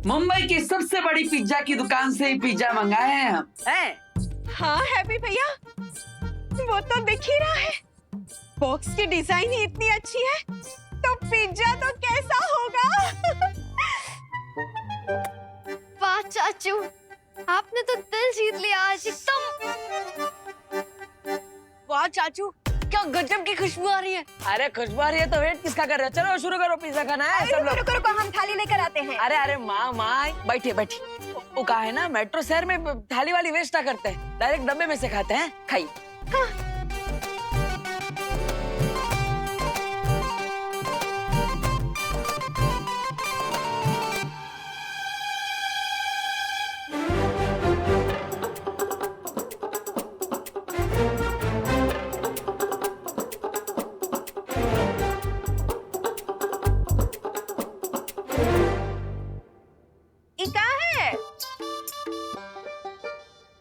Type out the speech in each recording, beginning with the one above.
मुंबई की सबसे बड़ी पिज्जा की दुकान से ही पिज्जा मंगाए हैं हम। हैं? हाँ हैप्पी भैया, वो तो दिख ही रहा है। बॉक्स की डिजाइन ही इतनी अच्छी है, तो पिज्जा तो कैसा होगा। वाह चाचू, आपने तो दिल जीत लिया आज एकदम। वाह चाचू, क्या गजब की खुशबू आ रही है। अरे खुशबू आ रही है तो वेट किसका कर रहे हो? चलो शुरू करो, पिज्जा खाना है सब लोग। रुको रुको, हम थाली लेकर आते हैं। अरे माँ बैठिए बैठिए। वो कहा है ना, मेट्रो शहर में थाली वाली वेस्ट ना करते हैं, डायरेक्ट डब्बे में से खाते हैं। खाइए। हाँ।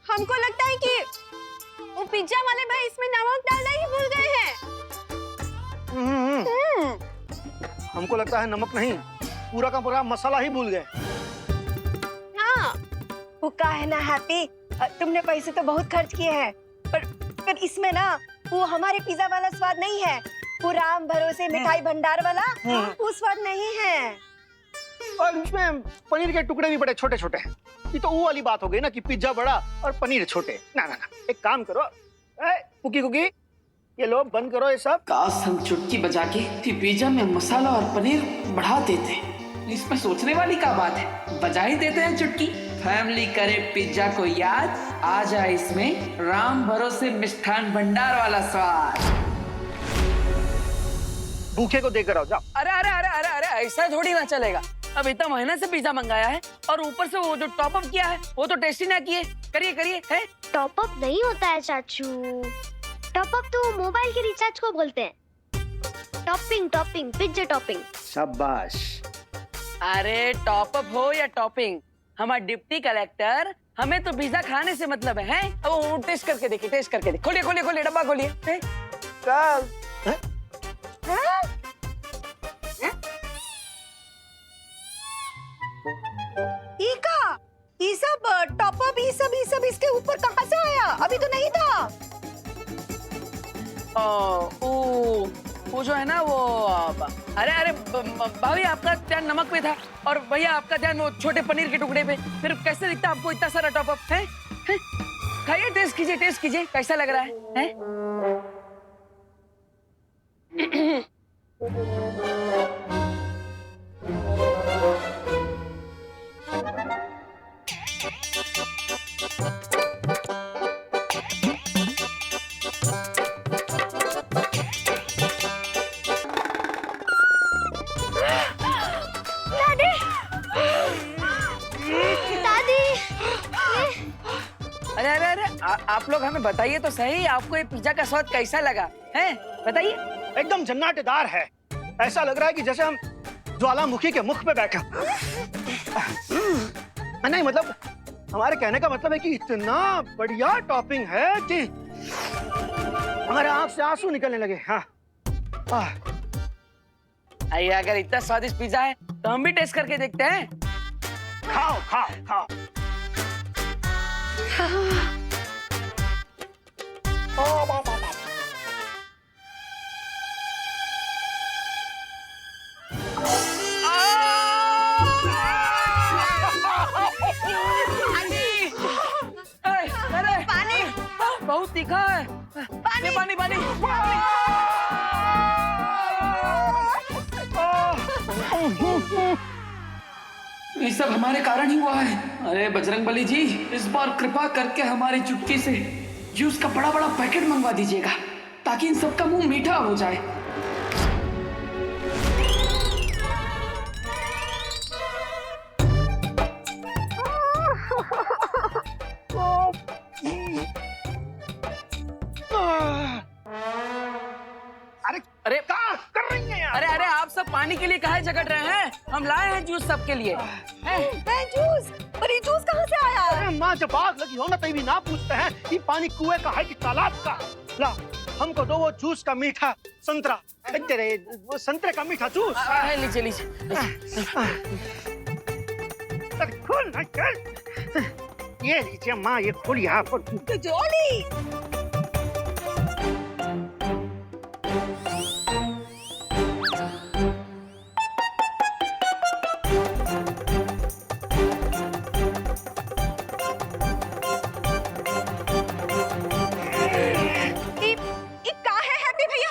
हमको लगता है कि वो पिज्जा वाले भाई इसमें नमक डालना ही भूल गए हैं। हमको लगता है नमक नहीं, पूरा का पूरा मसाला ही भूल गए। हाँ, वो का है ना हैप्पी, तुमने पैसे तो बहुत खर्च किए हैं, पर इसमें ना वो हमारे पिज्जा वाला स्वाद नहीं है। वो राम भरोसे मिठाई भंडार वाला वो स्वाद नहीं है। और उसमें पनीर के टुकड़े भी बड़े छोटे छोटे हैं। ये तो वो वाली बात हो गई ना कि पिज्जा बड़ा और पनीर छोटे। ना ना ना, एक काम करो, कुकी कुकी, ये लो बंद करो ये सब। काश हम चुटकी बजा के पिज्जा में मसाला और पनीर बढ़ा देते। इसमें सोचने वाली क्या बात है, बजा ही देते हैं चुटकी। फैमिली करे पिज्जा को याद, आ जाए इसमें राम भरोसे मिष्ठान भंडार वाला स्वाद। भूखे को देकर आओ, जाओ। अरे अरे अरे अरे अरे, ऐसा थोड़ी ना चलेगा। अब इतना महीने से पिज्जा मंगाया है और ऊपर से वो जो टॉप अप किया है वो तो टेस्ट ही ना किए। करिए करिए। है टॉप अप नहीं होता है चाचू, टॉप अप तो मोबाइल के रिचार्ज को बोलते हैं। Topping topping, pizza topping. शाबाश। अरे टॉप अप हो या टॉपिंग, हमारा डिप्टी कलेक्टर, हमें तो पिज्जा खाने से मतलब है। अब वो टेस्ट करके देखिए, टेस्ट करके देखिए। खोलिए खोलिए खोलिए, डब्बा खोलिए। ये सब टॉप अप ये सब इसके ऊपर कहाँ से आया? अभी तो नहीं था। वो जो है ना वो, अरे अरे भाभी, आपका ध्यान नमक पे था और भैया आपका ध्यान वो छोटे पनीर के टुकड़े पे। फिर कैसे दिखता आपको इतना सारा टॉप अप है? खाइए, टेस्ट कीजिए, टेस्ट कीजिए, कैसा लग रहा है? अरे अरे अरे, आप लोग हमें बताइए तो सही, आपको ये पिज्जा का स्वाद कैसा लगा है? बताइए। एकदम जन्नतेदार है। ऐसा लग रहा है कि जैसे हम ज्वालामुखी के मुख पे बैठे। नहीं मतलब, हमारे कहने का मतलब है कि इतना बढ़िया टॉपिंग है कि हमारे आंख से आंसू निकलने लगे। हाँ। आइए, अगर इतना स्वादिष्ट पिज्जा है तो हम भी टेस्ट करके देखते हैं। खाओ खाओ खाओ। अरे पानी, बहुत तीखा है। पानी पानी पानी। ये सब हमारे कारण ही हुआ है। अरे बजरंगबली जी, इस बार कृपा करके हमारी चुटकी से जूस का बड़ा बड़ा पैकेट मंगवा दीजिएगा, ताकि इन सबका मुंह मीठा हो जाए। अरे क्या कर रही हैं यार? अरे अरे, आप सब पानी के लिए काहे झगड़ रहे हैं? हम लाए हैं जूस सबके लिए। जूस? पर ये जूस कहाँ से आया? अरे माँ, जब आग लगी हो ना तभी ना पूछते हैं कि पानी कुएं का है कि तालाब का। ला, हमको दो वो जूस का मीठा संतरा। वो संतरे का मीठा जूस। लीजिए लीजिए। अरे खोल ना, चल। ये लीजिए माँ, ये खोल यहाँ पर। जॉली, ये का है हैप्पी भैया?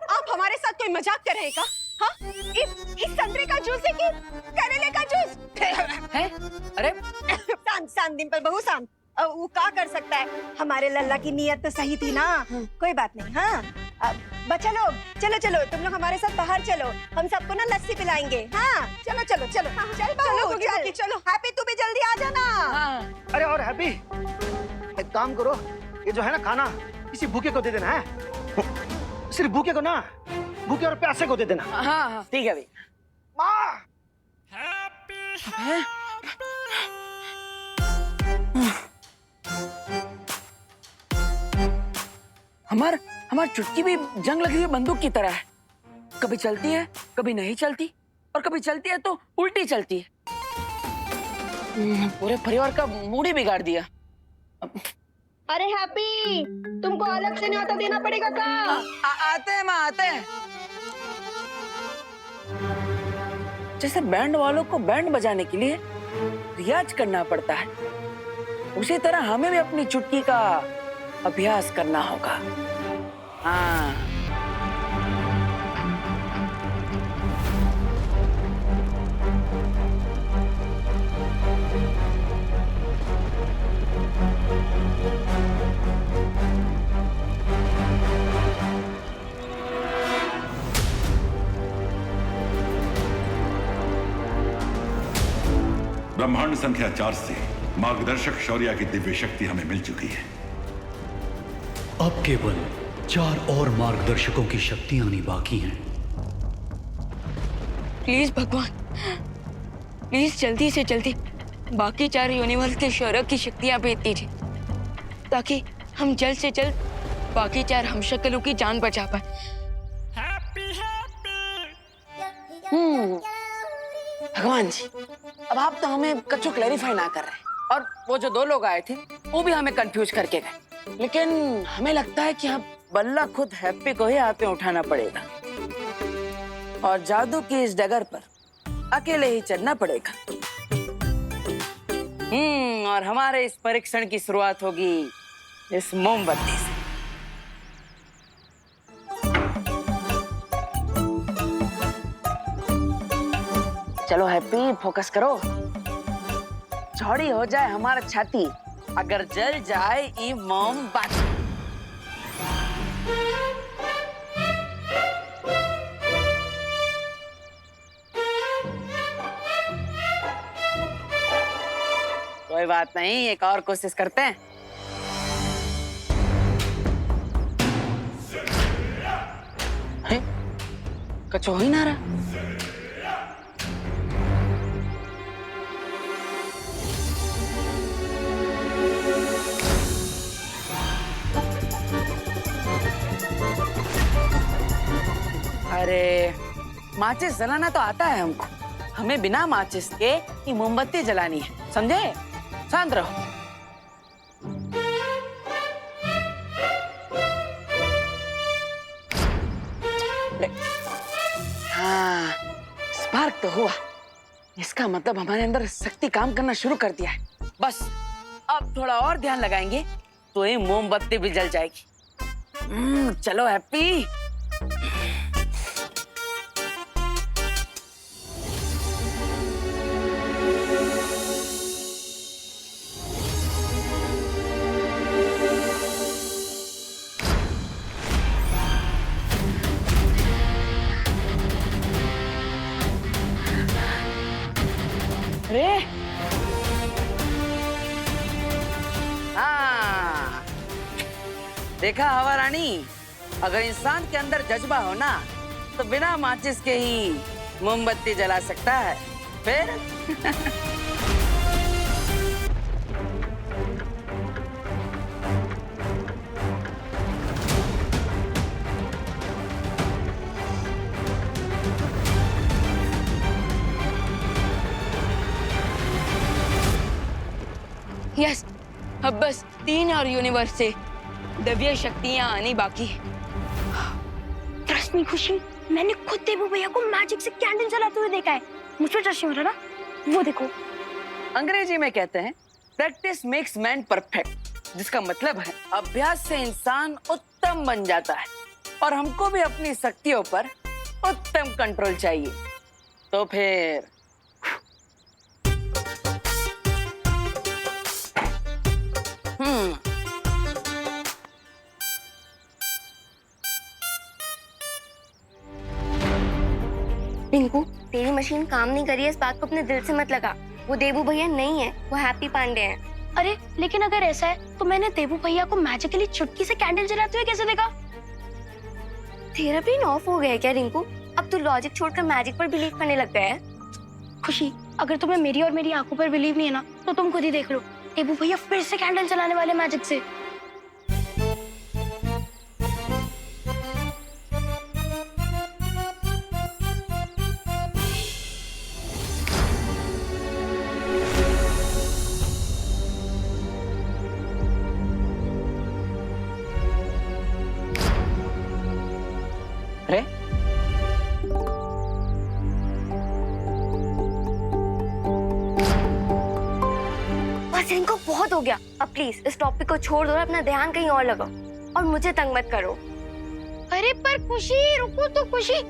आप हमारे साथ कोई मजाक कर रहे हैं का? हाँ? इस संतरे का जूस है कि करेले का जूस? है? अरे शांत शांत डिम्पल बहू शांत। वो का कर सकता है, हमारे लल्ला की नीयत तो सही थी ना। कोई बात नहीं। हाँ बच्चा लोग, चलो चलो तुम लोग हमारे साथ बाहर चलो, हम सबको ना लस्सी पिलाएंगे। हाँ चलो चलो चलो, चल चलो, बहू, गुगी, चल। गुगी, चलो। हैप्पी तू भी जल्दी आ जाना। हाँ अरे और हैप्पी, एक काम करो, ये जो है ना खाना, किसी भूखे को दे देना है। सिर्फ भूखे को ना, भूखे और प्यासे को दे देना। हाँ हाँ ठीक है भाई। माँ, है? हमार चुटकी भी जंग लगी हुई बंदूक की तरह है। कभी चलती है, कभी नहीं चलती, और कभी चलती है तो उल्टी चलती है। पूरे परिवार का मूड ही बिगाड़ दिया। अरे हैप्पी, तुमको अलग से न्योता देना पड़ेगा का? आते हैं माँ, आते हैं। जैसे बैंड वालों को बैंड बजाने के लिए रियाज करना पड़ता है, उसी तरह हमें भी अपनी चुटकी का अभ्यास करना होगा। हाँ ब्रह्मांड संख्या 4 से मार्गदर्शक शौर्य की दिव्य शक्ति हमें मिल चुकी है। अब केवल 4 और मार्गदर्शकों की शक्तियां आनी बाकी हैं। प्लीज भगवान, प्लीज जल्दी से जल्दी बाकी 4 यूनिवर्स के शौर्य की शक्तियां भेज दीजिए, ताकि हम जल्द से जल्द बाकी 4 हमशक्लों की जान बचा पाए। भगवान जी, अब आप तो हमें कच्चू क्लैरिफाई ना कर रहे, और वो जो 2 लोग आए थे वो भी हमें कंफ्यूज करके गए। लेकिन हमें लगता है कि हम बल्ला खुद हैप्पी को ही हाथ में उठाना पड़ेगा, और जादू की इस डगर पर अकेले ही चलना पड़ेगा। और हमारे इस परीक्षण की शुरुआत होगी इस मोमबत्ती से। चलो हैप्पी, फोकस करो। चौड़ी हो जाए हमारा छाती, अगर जल जाए ये मोमबत्ती। कोई बात नहीं, एक और कोशिश करते हैं। कुछ हो ही ना रहा। अरे माचिस जलाना तो आता है हमको, हमें बिना माचिस के ये मोमबत्ती जलानी है, समझे? शांत रहो। हाँ, स्पार्क तो हुआ। इसका मतलब हमारे अंदर शक्ति काम करना शुरू कर दिया है। बस अब थोड़ा और ध्यान लगाएंगे तो ये मोमबत्ती भी जल जाएगी। चलो हैप्पी। अरे हाँ, देखा हवा रानी, अगर इंसान के अंदर जज्बा हो ना तो बिना माचिस के ही मोमबत्ती जला सकता है। फिर यस, अब बस 3 और यूनिवर्स से दिव्य शक्तियां आनी बाकी है। ट्रस्ट मी खुशी, मैंने खुद देवू भैया को मैजिक से कैंडल जलाते हुए देखा है। मुझ पे ट्रस्ट नहीं हो रहा ना? वो देखो। अंग्रेजी में कहते हैं प्रैक्टिस मेक्स मैन परफेक्ट, जिसका मतलब है अभ्यास से इंसान उत्तम बन जाता है। और हमको भी अपनी शक्तियों पर उत्तम कंट्रोल चाहिए। तो फिर रिंकू, तेरी मशीन काम नहीं कर रही है, इस बात को अपने दिल से मत लगा। वो देवू भैया नहीं है, वो हैप्पी पांडे हैं। अरे लेकिन अगर ऐसा है तो मैंने देवू भैया को मैजिकली चुटकी से कैंडल जलाते हुए कैसे देखा? तेरा ब्रेन ऑफ हो गया है क्या रिंकू? अब तू लॉजिक छोड़कर मैजिक पर बिलीव करने लग गया है। खुशी, अगर तुम्हें मेरी और मेरी आंखों पर बिलीव नहीं है ना, तो तुम खुद ही देख लो। देवू भैया फिर से कैंडल जलाने वाले मैजिक से। अरे बस इनको बहुत हो गया। अब प्लीज इस टॉपिक को छोड़ दो और अपना ध्यान कहीं और लगाओ और मुझे तंग मत करो। अरे पर खुशी, रुको तो खुशी।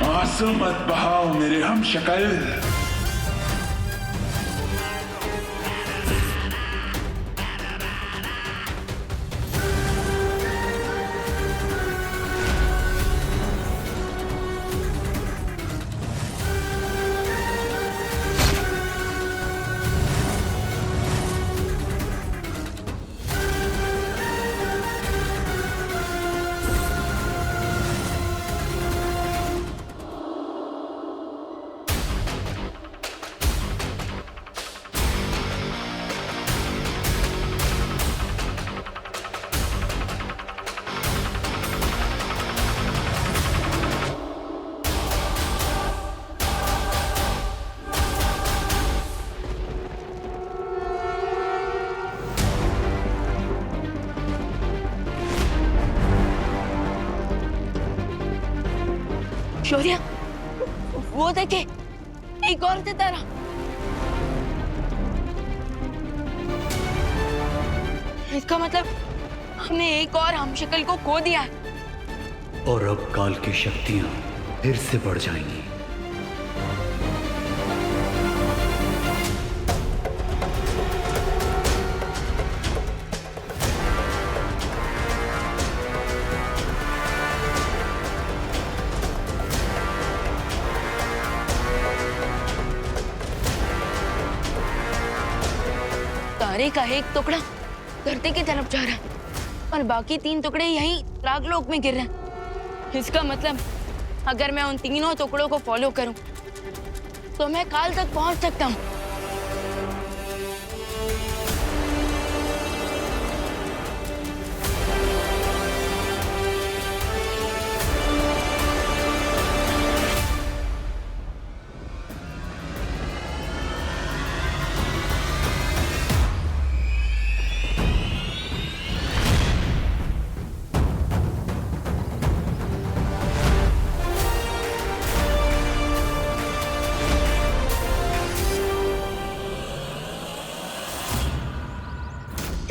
आंसू मत बहाओ मेरे हम शक्ल। शौर्य, वो देखे, एक और सितारा। इसका मतलब हमने एक और हमशक्ल को खो दिया है। और अब काल की शक्तियां फिर से बढ़ जाएंगी। तारे का एक टुकड़ा धरती की तरफ जा रहा है और बाकी 3 टुकड़े यहीं रागलोक में गिर रहे हैं। इसका मतलब अगर मैं उन तीनों टुकड़ों को फॉलो करूं तो मैं काल तक पहुंच सकता हूं।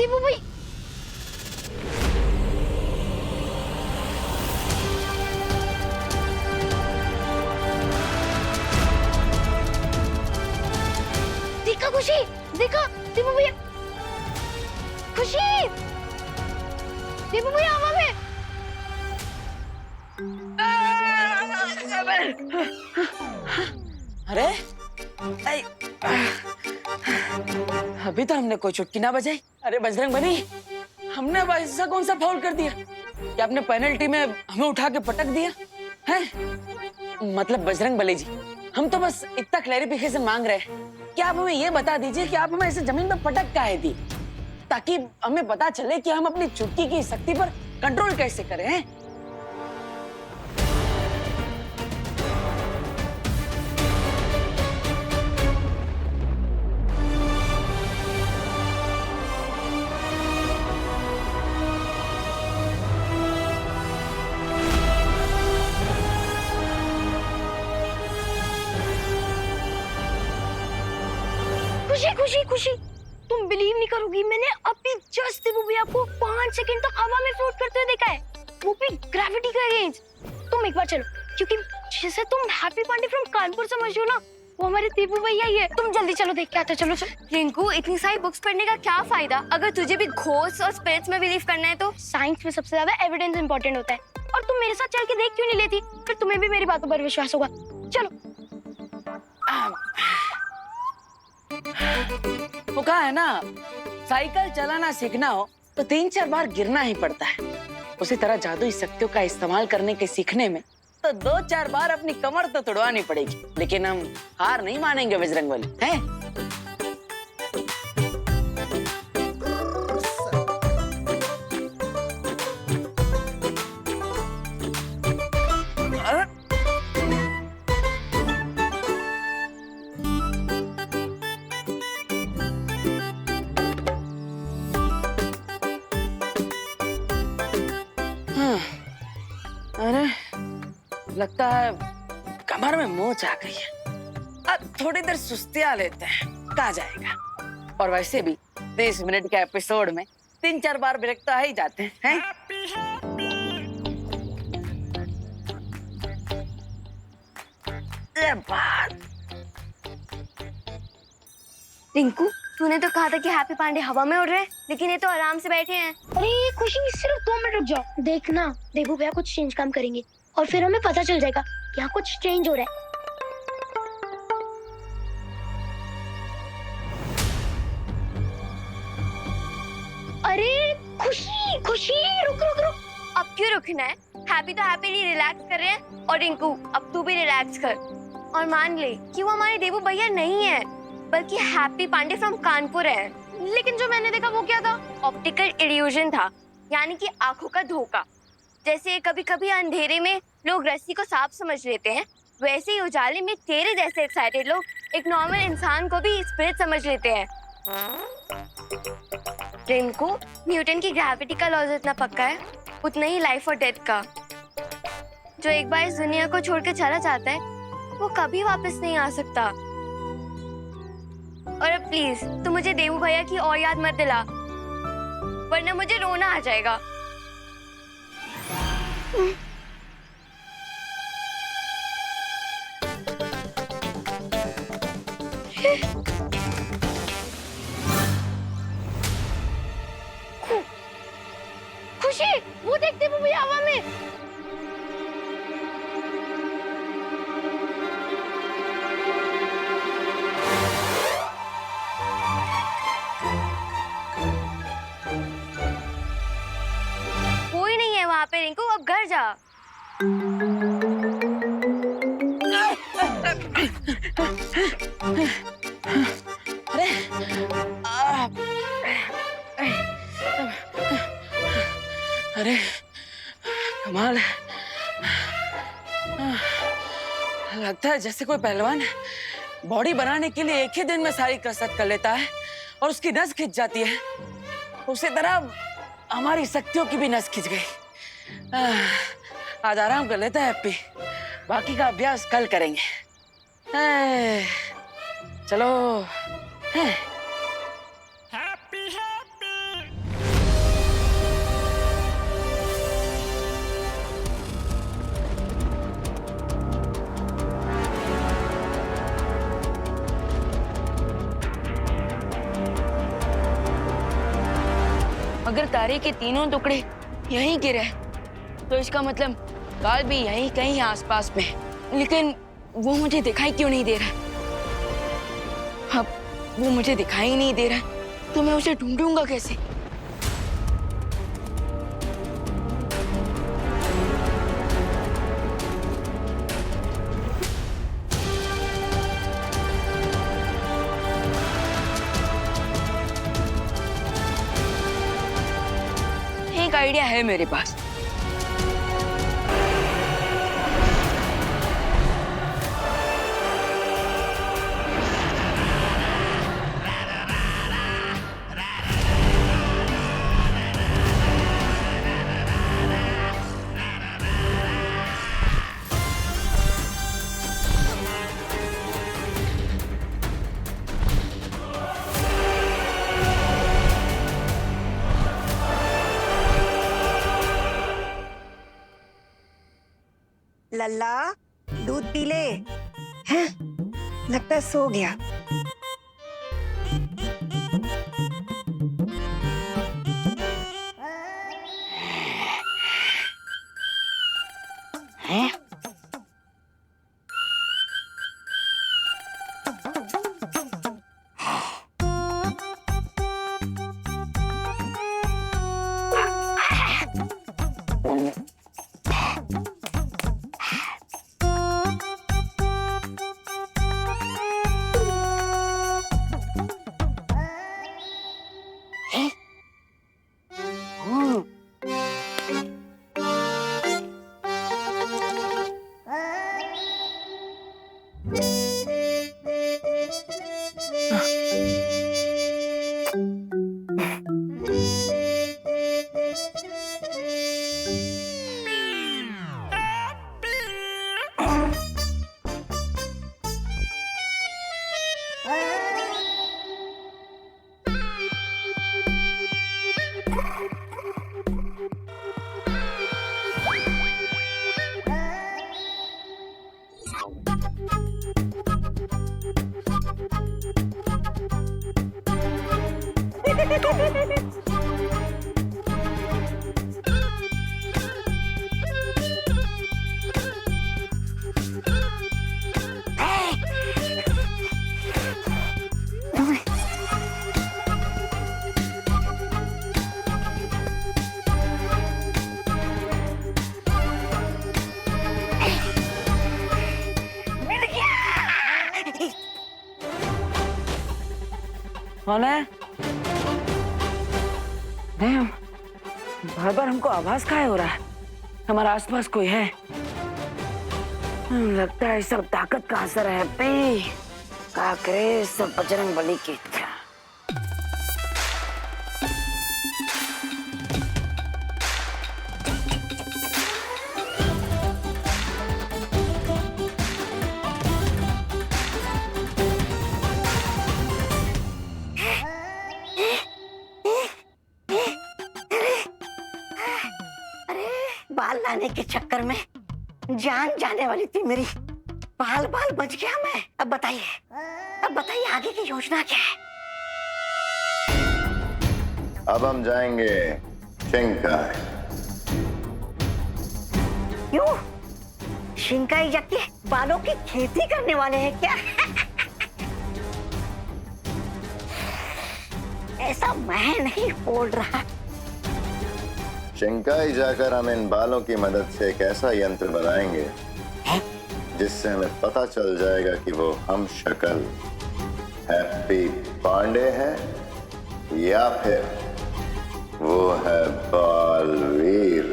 देबू भाई। देखा खुशी, देखा देबू भैया, खुशी, देबू भैया हवा में। अरे अभी तो हमने कोई चुटकी ना बजाई। अरे बजरंग बली, हमने अब ऐसा कौन सा फाउल कर दिया कि आपने पेनल्टी में हमें उठा के पटक दिया है? मतलब बजरंग बली जी, हम तो बस इतना क्लैरिफिकेशन मांग रहे हैं कि आप हमें ये बता दीजिए कि आप हमें ऐसे जमीन पर पटक काहे दी, ताकि हमें पता चले कि हम अपनी चुटकी की शक्ति पर कंट्रोल कैसे करें हैं? खुशी खुशी खुशी, तुम बिलीव नहीं करोगी, मैंने अभी जस्ट देबू भैया को 5 सेकंड तक हवा में फ्लोट करते हुए देखा है, वो भी ग्रेविटी के अगेंस्ट। तुम एक बार चलो, क्योंकि जिसे तुम हैप्पी पांडे फ्रॉम कानपुर समझ हो ना, वो हमारे देबू भैया ही है। तुम जल्दी चलो, देख के आते। चलो चलो। रिंकू, इतनी सारी बुक्स पढ़ने का क्या फायदा अगर तुझे भी घोस्ट और स्पिरिट्स में बिलीव करना है तो? साइंस में सबसे ज्यादा एविडेंस इंपॉर्टेंट होता है, और तुम मेरे साथ चल के देख क्यों नहीं लेती? फिर तुम्हें भी मेरी बातों पर विश्वास होगा। चलो। वो कहा है ना, साइकिल चलाना सीखना हो तो 3-4 बार गिरना ही पड़ता है। उसी तरह जादुई शक्तियों का इस्तेमाल करने के सीखने में तो 2-4 बार अपनी कमर तो तुड़वानी पड़ेगी, लेकिन हम हार नहीं मानेंगे बजरंगबली, हैं? अरे लगता है कमर में मोच आ गई है। अब थोड़ी देर सुस्तिया लेते हैं, कहा जाएगा। और वैसे भी 30 मिनट के एपिसोड में 3-4 बार ब्रेक तो आ ही जाते हैं। ये बात। रिंकू, तूने तो कहा था कि हैप्पी पांडे हवा में उड़ रहे हैं, लेकिन ये तो आराम से बैठे हैं। अरे खुशी, सिर्फ 2 मिनट रुक जाओ। देखना, देबू भैया कुछ चेंज काम करेंगे और फिर हमें पता चल जाएगा यहाँ कुछ चेंज हो रहा है। अरे खुशी खुशी, रुक रुक रुक। अब क्यों रुकना है? हैप्पी तो हैप्पीली रिलैक्स कर रहे हैं, और रिंकू अब तू भी रिलैक्स कर और मान ले कि वो हमारे देबू भैया नहीं है, बल्कि हैप्पी पांडे फ्रॉम कानपुर है। लेकिन जो मैंने देखा वो क्या था? ऑप्टिकल इल्यूजन था, यानी कि आंखों का धोखा। जैसे कभी कभी अंधेरे में लोग रस्सी को सांप समझ लेते हैं, वैसे ही उजाले में तेरे जैसे एक्साइटेड लोग एक नॉर्मल इंसान को भी स्पिरिट समझ लेते हैं। रिंकू, न्यूटन की ग्रेविटी का लॉ जितना पक्का है, उतना ही लाइफ और डेथ का। जो एक बार इस दुनिया को छोड़कर चला जाता है, वो कभी वापस नहीं आ सकता। और अब प्लीज तू मुझे देबू भैया की और याद मत दिला, वरना मुझे रोना आ जाएगा। खुशी, वो देख देबू भैया हवा में। कोई नहीं है वहाँ पे रिंकू, अब घर जा। अरे अरे कमाल है। लगता है जैसे कोई पहलवान बॉडी बनाने के लिए एक ही दिन में सारी कसरत कर लेता है और उसकी नस खिंच जाती है, उसी तरह हमारी शक्तियों की भी नस खिंच गई। आज आराम कर लेता है हैप्पी, बाकी का अभ्यास कल करेंगे। चलो। अगर तारे के तीनों टुकड़े यहीं गिरे तो इसका मतलब काल भी यहीं कहीं आसपास में है। लेकिन वो मुझे दिखाई क्यों नहीं दे रहा है? अब वो मुझे दिखाई नहीं दे रहा है तो मैं उसे ढूंढूंगा कैसे? एक आइडिया है मेरे पास। लल्ला दूध पी ले। हैं? लगता है सो गया। कौन है? नहीं, बार बार हमको आवाज काहे हो रहा है? हमारे आसपास कोई है? लगता है सब ताकत का असर है। का करे सब बजरंग बली की इच्छा। बाल लाने के चक्कर में जान जाने वाली थी मेरी। बाल बाल बच गया मैं। अब बताइए आगे की योजना क्या है? अब हम जाएंगे शिंकाई। क्यों? शिंकाई जाके बालों की खेती करने वाले हैं क्या? ऐसा मैं नहीं बोल रहा। शिंकाई जाकर हम इन बालों की मदद से एक ऐसा यंत्र बनाएंगे जिससे हमें पता चल जाएगा कि वो हम शक्ल हैप्पी पांडे हैं या फिर वो है बालवीर।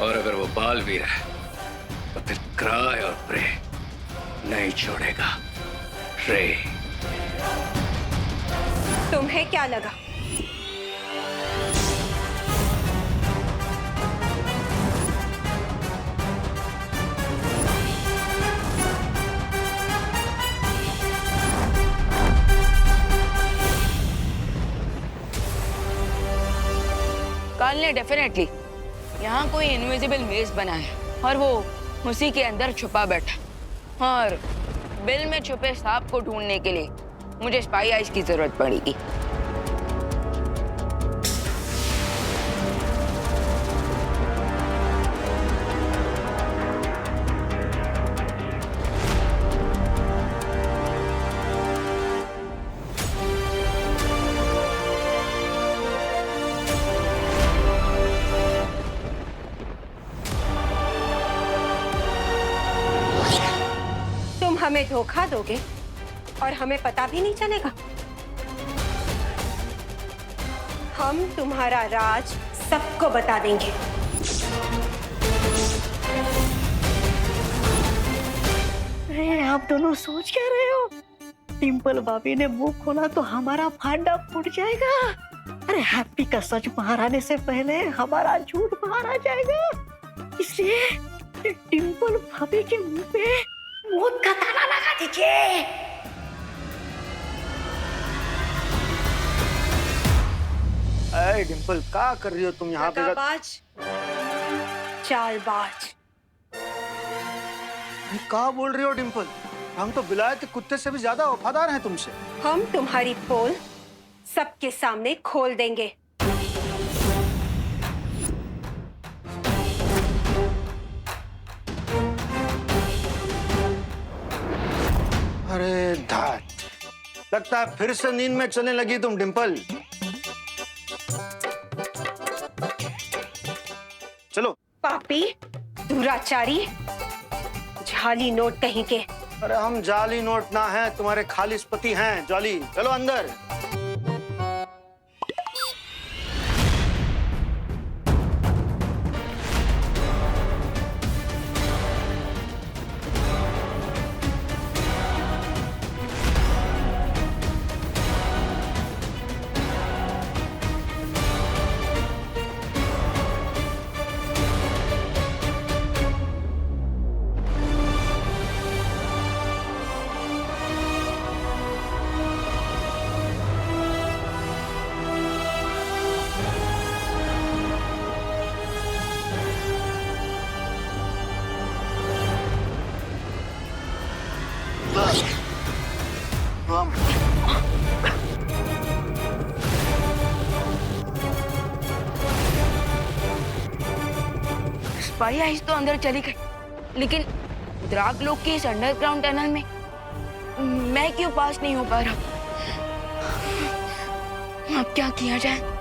और अगर वो बालवीर है तो फिर क्राय और प्रे नहीं छोड़ेगा। रे तुम्हें क्या लगा? काल ने डेफिनेटली यहाँ कोई इनविजिबल मेज बनाया और वो उसी के अंदर छुपा बैठा। और बिल में छुपे सांप को ढूंढने के लिए मुझे स्पाई आइज की जरूरत पड़ेगी। हमें धोखा दोगे और हमें पता भी नहीं चलेगा। हम तुम्हारा राज सबको बता देंगे। अरे आप दोनों सोच क्या रहे हो? डिम्पल भाभी ने मुंह खोला तो हमारा भांडा फूट जाएगा। अरे हैप्पी का सच बाहर आने से पहले हमारा झूठ बाहर आ जाएगा। इसलिए डिम्पल भाभी के मुंह पे मौत का ताला लगा दीजिए। अरे डिम्पल, क्या कर रही हो तुम यहाँ पे? दगाबाज, चालबाज। क्या बोल रही हो डिम्पल? हम तो विलायती कुत्ते से भी ज्यादा वफादार हैं तुमसे। हम तुम्हारी पोल सबके सामने खोल देंगे। अरे धात, लगता है फिर से नींद में चलने लगी तुम डिम्पल। चलो। पापी, दुराचारी, जाली नोट कहीं के। अरे हम जाली नोट ना हैं, तुम्हारे खालिस पति हैं जाली। चलो अंदर। स्पाई आइस तो अंदर चली गई, लेकिन द्राग लोग के इस अंडरग्राउंड टनल में मैं क्यों पास नहीं हो पा रहा? अब क्या किया जाए?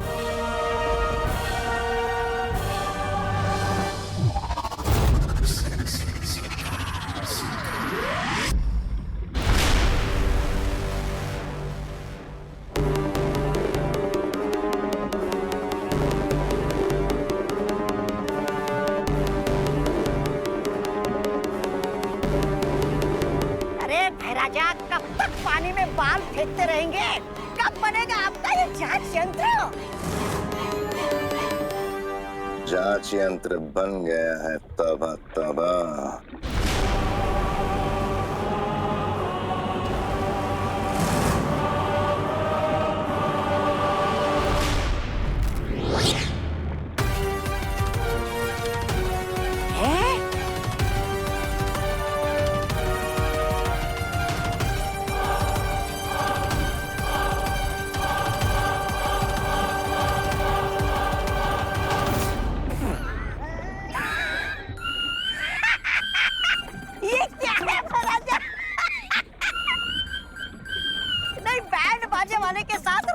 राजा, कब तक पानी में बाल फेंकते रहेंगे? कब बनेगा आपका ये जांच यंत्र? जांच यंत्र बन गया है। तौबा तौबा।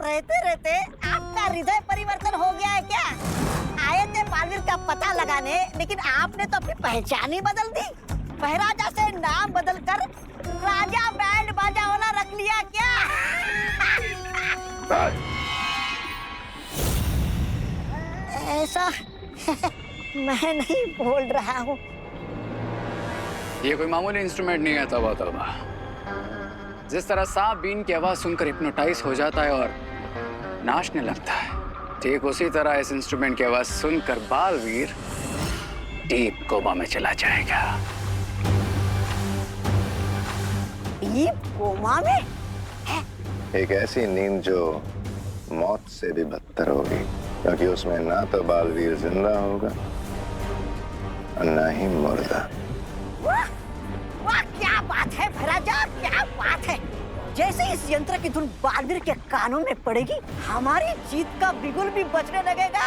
रहते रहते आपका हृदय परिवर्तन हो गया है क्या? आए थे बालवीर का पता लगाने, लेकिन आपने तो अपनी पहचान ही बदल दी। महाराजा से नाम बदलकर राजा बैंड बाजा वाला रख लिया क्या? ऐसा मैं नहीं बोल रहा हूँ। ये कोई मामूली इंस्ट्रूमेंट नहीं है। तौबा तौबा। जिस तरह सांप बीन की आवाज सुनकर हिप्नोटाइज हो जाता है और नाचने लगता है, ठीक उसी तरह इस इंस्ट्रूमेंट की आवाज सुनकर बालवीर डीप कोमा में चला जाएगा। डीप कोमा में? एक ऐसी नींद जो मौत से भी बदतर होगी, क्योंकि उसमें ना तो बालवीर जिंदा होगा और ना ही मुर्दा। वाह, वाह, क्या बात है महाराजा, क्या बात है। जैसे इस यंत्र की धुन बालवीर के कानों में पड़ेगी, हमारी जीत का बिगुल भी बजने लगेगा।